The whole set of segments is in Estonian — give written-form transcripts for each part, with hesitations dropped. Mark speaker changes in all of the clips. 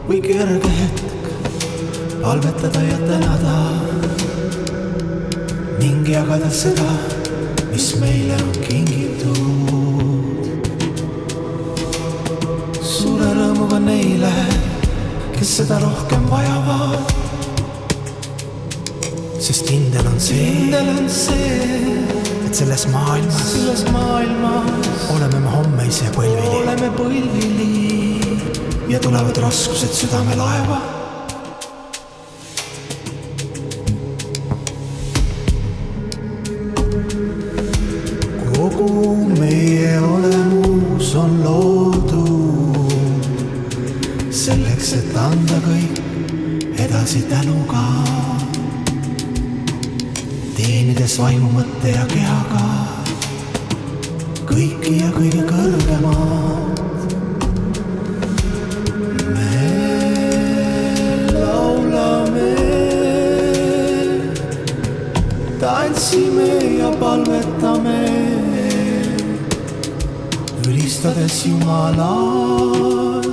Speaker 1: või kerge hetk palvetada ja tänada ning jagada seda, mis meile on kingitud. Suure rõõmuga neile, kes seda rohkem vajavad, sest kindel on see, et selles maailmas oleme me hommeise põlvili ja tulevad raskused südamelaeva. Kogu meie olemus on loodud selleks, et anda kõik edasi tänuga, teenides vaimu, mõtte ja kehaga kõiki ja kõige kõrgemad. Me laulame, tantsime ja palvetame, ülistades Jumalat,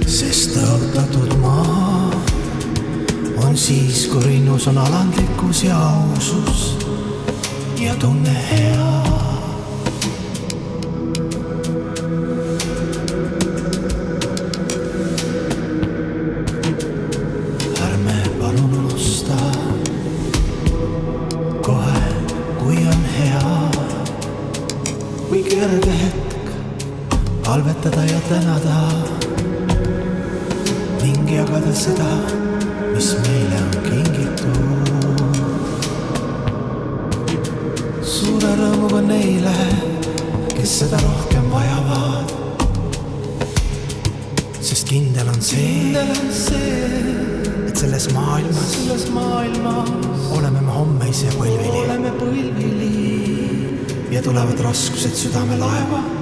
Speaker 1: sest tõotatud maa on siis, kui rinnus on alandlikkus ja ausus ja tunne hea. Ärme palun unusta kohe, kui on hea või kerge hetk palvetada ja tänada ning jagada seda, mis meile on kingitud. Suure rõõmuga neile, kes seda rohkem vajavad, sest kindel on see, et selles maailmas oleme me hommeise põlvili ja tulevad raskused südamelaeva.